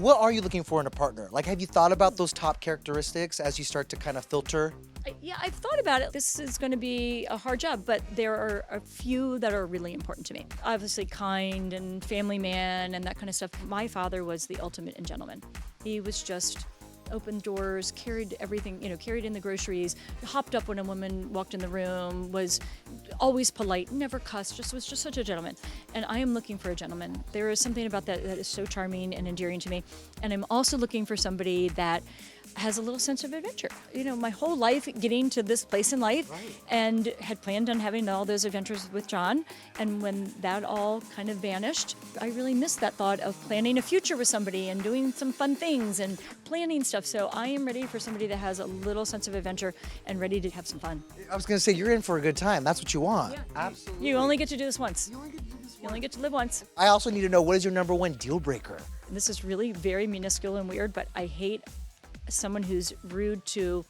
What are you looking for in a partner? Like, have you thought about those top characteristics as you start to kind of filter? Yeah, I've thought about it. This is going to be a hard job, but there are a few that are really important to me. Obviously, kind and family man and that kind of stuff. My father was the ultimate gentleman. He was just opened doors, carried everything, carried in the groceries, hopped up when a woman walked in the room, was always polite, never cussed, was just such a gentleman. And I am looking for a gentleman. There is something about that is so charming and endearing to me. And I'm also looking for somebody that has a little sense of adventure. My whole life getting to this place in life and had planned on having all those adventures with John. And when that all kind of vanished, I really missed that thought of planning a future with somebody and doing some fun things and planning stuff. So I am ready for somebody that has a little sense of adventure and ready to have some fun. I was going to say, you're in for a good time. That's what you want. Yeah. Absolutely. You only get to do this once. You only get to live once. I also need to know, what is your number one deal breaker? This is really very minuscule and weird, but I hate someone who's rude to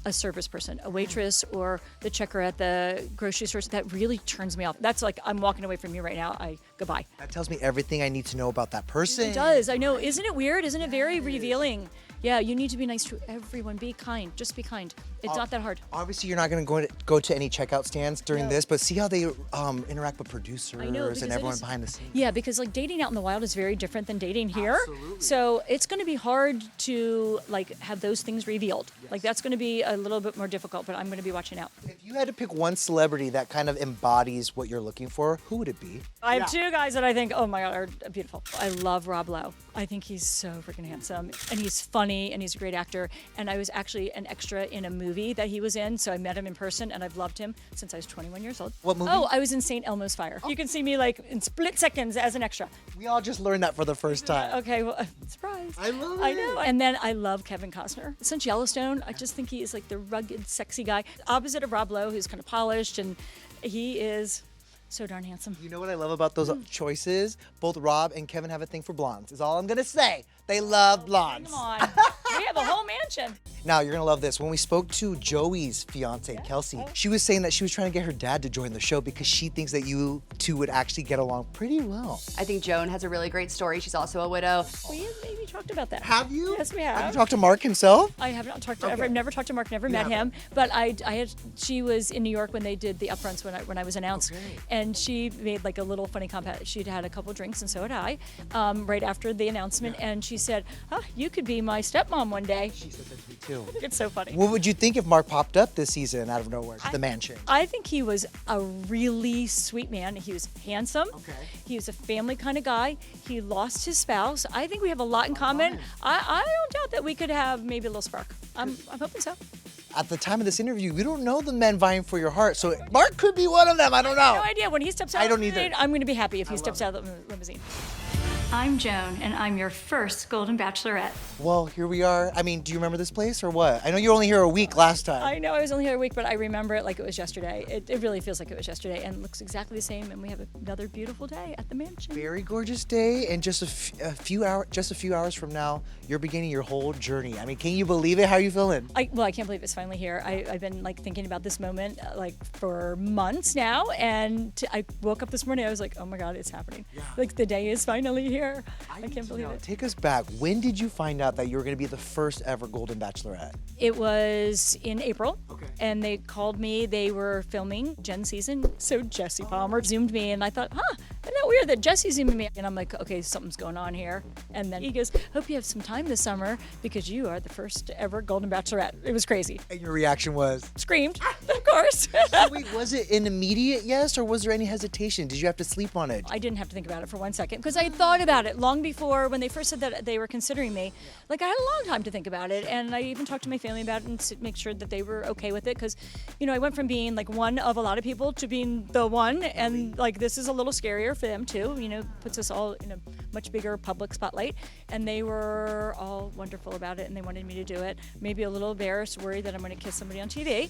a service person, a waitress or the checker at the grocery store. That really turns me off. That's like, I'm walking away from you right now. Goodbye. That tells me everything I need to know about that person. It does. I know. Isn't it weird? Isn't it very revealing? Yeah, you need to be nice to everyone. Be kind. Just be kind. It's not that hard. Obviously, you're not going to go to any checkout stands during this, but see how they interact with producers and everyone behind the scenes. Yeah, because like dating out in the wild is very different than dating here. Absolutely. So it's going to be hard to like have those things revealed. Yes. Like that's going to be a little bit more difficult, but I'm going to be watching out. If you had to pick one celebrity that kind of embodies what you're looking for, who would it be? I have two guys that I think, oh my God, are beautiful. I love Rob Lowe. I think he's so freaking handsome and he's funny and he's a great actor. And I was actually an extra in a movie that he was in. So I met him in person and I've loved him since I was 21 years old. What movie? Oh, I was in St. Elmo's Fire. You can see me like in split seconds as an extra. We all just learned that for the first time. Okay, well, surprise. I love it. I know. And then I love Kevin Costner. Since Yellowstone, I just think he is like the rugged, sexy guy. Opposite of Rob Lowe, who's kind of polished, and he is so darn handsome. You know what I love about those choices? Both Rob and Kevin have a thing for blondes, is all I'm going to say. They love blondes. Come on. We have a whole mansion. Now, you're going to love this. When we spoke to Joey's fiance, Kelsey, she was saying that she was trying to get her dad to join the show because she thinks that you two would actually get along pretty well. I think Joan has a really great story. She's also a widow. We have maybe talked about that. Have you? Yes, we have. Have you talked to Mark himself? I have not talked to I've never talked to Mark, never met him. But she was in New York when they did the upfronts when I was announced. Okay. And she made like a little funny comment. She'd had a couple drinks and so had I, right after the announcement. And she said, you could be my stepmom one day. She said that to me too. I think it's so funny. What would you think if Mark popped up this season out of nowhere to the mansion? I think he was a really sweet man. He was handsome. Okay. He was a family kind of guy. He lost his spouse. I think we have a lot in common. I don't doubt that we could have maybe a little spark. I'm hoping so. At the time of this interview, we don't know the men vying for your heart, so Mark could be one of them. I don't know. I have no idea. When he steps out I don't of the either. limousine, I'm going to be happy if he steps out of the limousine. I'm Joan, and I'm your first Golden Bachelorette. Well, here we are. I mean, do you remember this place or what? I know you were only here a week last time. I know I was only here a week, but I remember it like it was yesterday. It really feels like it was yesterday, and looks exactly the same. And we have another beautiful day at the mansion. Very gorgeous day, and just a few hours from now, you're beginning your whole journey. I mean, can you believe it? How are you feeling? I can't believe it's finally here. I've been like thinking about this moment like for months now, and I woke up this morning. I was like, oh my God, it's happening! Yeah. Like the day is finally here. I can't believe it. Take us back. When did you find out that you were going to be the first ever Golden Bachelorette? It was in April. Okay. And they called me. They were filming Jen's season. So Jesse Palmer zoomed me, and I thought, isn't that weird that Jesse zoomed me? And I'm like, okay, something's going on here. And then he goes, hope you have some time this summer because you are the first ever Golden Bachelorette. It was crazy. And your reaction was? Screamed, of course. So wait, was it an immediate yes, or was there any hesitation? Did you have to sleep on it? I didn't have to think about it for 1 second because I thought about it long before when they first said that they were considering me. Like I had a long time to think about it, and I even talked to my family about it and to make sure that they were okay with it because, I went from being like one of a lot of people to being the one, and like this is a little scarier for them too. Puts us all in a much bigger public spotlight, and they were all wonderful about it, and they wanted me to do it. Maybe a little embarrassed, worried that I'm going to kiss somebody on TV.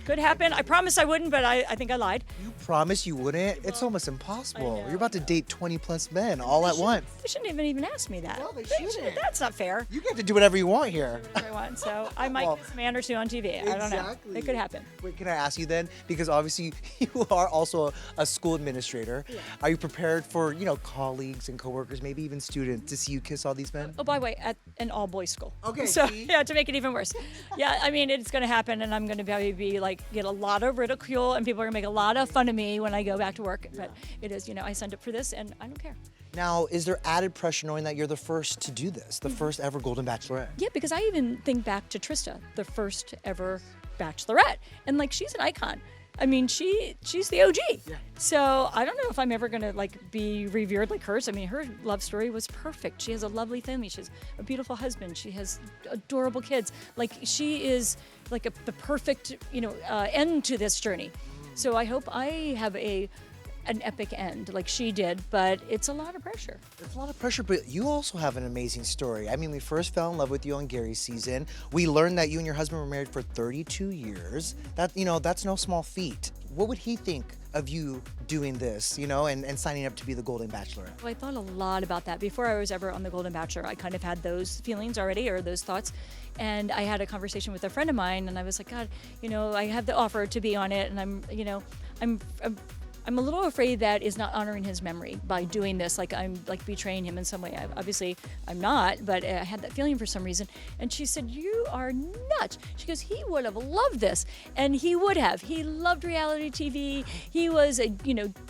Could happen. I promised I wouldn't, but I think I lied. You promised you wouldn't? It's almost impossible. know. You're about to date 20 plus men all at once. They shouldn't even ask me that. Well, they shouldn't. shouldn't. That's not fair. You get to do whatever you want here. I want, so I might kiss a man or two on TV. I don't know. Exactly. It could happen. Wait, can I ask you then? Because obviously you are also a school administrator. Yeah. Are you prepared for, colleagues and coworkers, maybe even students to see you kiss all these men? Oh, by the way, at an all-boys school. Okay, So, see? yeah, to make it even worse. Yeah, I mean, it's going to happen, and I'm going to probably be, get a lot of ridicule, and people are going to make a lot of fun of me when I go back to work. But it is, I signed up for this, and I don't care. Now, is there added pressure knowing that you're the first to do this, the first ever Golden Bachelorette? Yeah, because I even think back to Trista, the first ever Bachelorette, and she's an icon. I mean, she's the OG. Yeah. So I don't know if I'm ever gonna be revered like hers. I mean, her love story was perfect. She has a lovely family. She has a beautiful husband. She has adorable kids. She is the perfect end to this journey. So I hope I have an epic end like she did, but it's a lot of pressure. It's a lot of pressure, but you also have an amazing story. I mean, we first fell in love with you on Gary's season. We learned that you and your husband were married for 32 years. That's no small feat. What would he think of you doing this, and signing up to be the Golden Bachelorette? Well, I thought a lot about that. Before I was ever on the Golden Bachelor, I kind of had those feelings already, or those thoughts. And I had a conversation with a friend of mine, and I was like, God, I have the offer to be on it, and I'm a little afraid that is not honoring his memory by doing this. I'm betraying him in some way. Obviously, I'm not, but I had that feeling for some reason. And she said, "You are nuts." She goes, "He would have loved this," and he would have. He loved reality TV. He was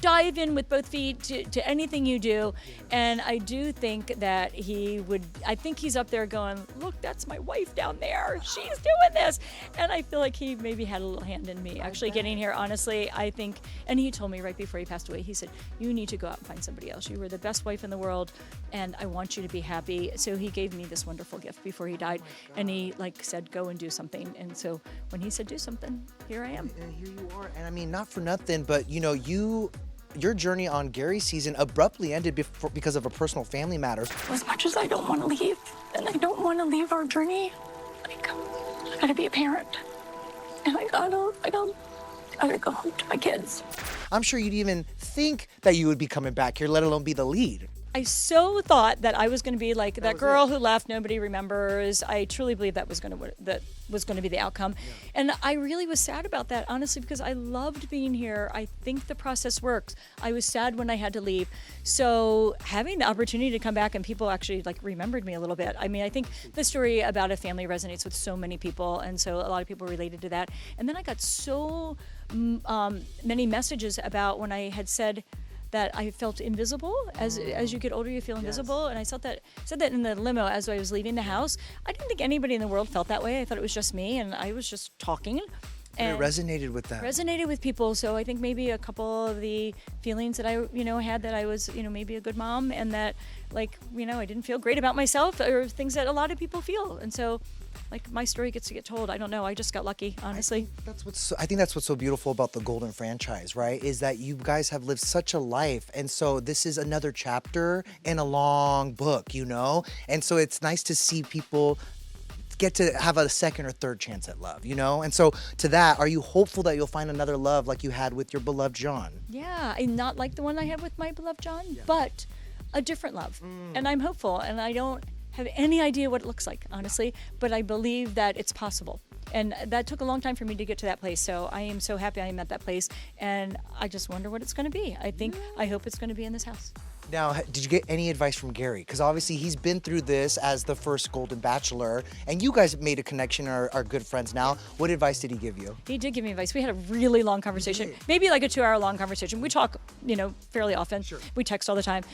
dive in with both feet to anything you do. And I do think that he would. I think he's up there going, "Look, that's my wife down there. She's doing this." And I feel like he maybe had a little hand in me actually getting here. Honestly, I think. And he told me right before he passed away, he said, "You need to go out and find somebody else. You were the best wife in the world, and I want you to be happy." So he gave me this wonderful gift before he died, and he said, "Go and do something." And so when he said do something, here I am. And here you are. And I mean, not for nothing, but your journey on Gary's season abruptly ended because of a personal family matter. As much as I don't want to leave, and I don't want to leave our journey, I gotta be a parent, and I gotta go home to my kids. I'm sure you'd even think that you would be coming back here, let alone be the lead. I so thought that I was going to be like that girl who left, nobody remembers. I truly believe that was going to be the outcome. Yeah. And I really was sad about that, honestly, because I loved being here. I think the process works. I was sad when I had to leave. So having the opportunity to come back and people actually remembered me a little bit. I mean, I think the story about a family resonates with so many people. And so a lot of people related to that. And then I got so many messages about when I had said that I felt invisible. As you get older, you feel invisible. Yes. And I said that in the limo as I was leaving the house. I didn't think anybody in the world felt that way. I thought it was just me, and I was just talking. And it resonated with that. Resonated with people. So I think maybe a couple of the feelings that I, had, that I was, maybe a good mom, and that, I didn't feel great about myself, or things that a lot of people feel. And so, my story gets to get told. I don't know. I just got lucky, honestly. I think that's what's so beautiful about the Golden franchise, right? Is that you guys have lived such a life. And so this is another chapter in a long book, And so it's nice to see people get to have a second or third chance at love, And so to that, are you hopeful that you'll find another love like you had with your beloved John? Yeah, not like the one I had with my beloved John, but a different love. And I'm hopeful, and I don't have any idea what it looks like, honestly, but I believe that it's possible. And that took a long time for me to get to that place. So I am so happy I am at that place, and I just wonder what it's going to be. I hope it's going to be in this house. Now, did you get any advice from Gary? Because obviously he's been through this as the first Golden Bachelor, and you guys made a connection, are good friends now. What advice did he give you? He did give me advice. We had a really long conversation, maybe a 2-hour long conversation. We talk, fairly often. Sure. We text all the time.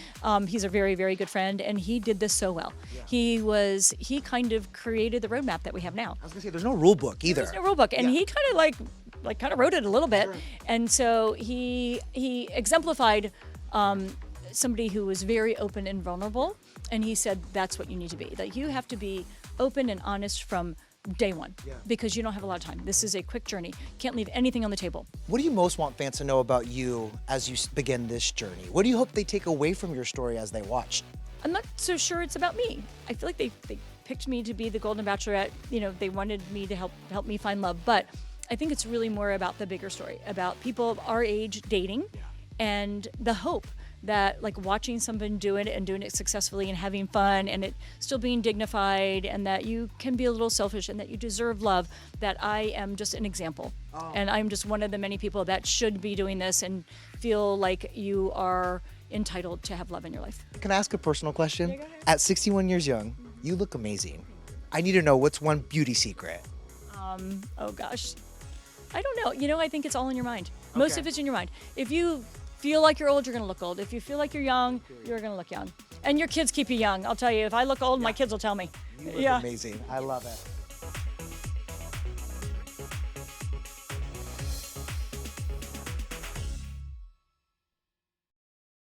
He's a very, very good friend, and he did this so well. Yeah. He kind of created the roadmap that we have now. I was gonna say, there's no rule book either. There's no rule book, and he kind of wrote it a little bit. Sure. And so he exemplified somebody who was very open and vulnerable, and he said that's what you need to be, that you have to be open and honest from day one, because you don't have a lot of time. This is a quick journey. Can't leave anything on the table. What do you most want fans to know about you as you begin this journey? What do you hope they take away from your story as they watch? I'm not so sure it's about me. I feel like they picked me to be the Golden Bachelorette. They wanted me to help me find love, but I think it's really more about the bigger story, about people of our age dating, and the hope that watching someone do it and doing it successfully and having fun and it still being dignified, and that you can be a little selfish and that you deserve love, that I am just an example. And I'm just one of the many people that should be doing this and feel like you are entitled to have love in your life. Can I ask a personal question? Yeah, go ahead. At 61 years young, you look amazing. I need to know, what's one beauty secret? Oh gosh, I don't know. You know, I think it's all in your mind. Most Okay. of it's in your mind. If you feel like you're old, you're gonna look old. If you feel like you're young, you're gonna look young. And your kids keep you young. I'll tell you, if I look old, my kids will tell me. You look amazing. I love it.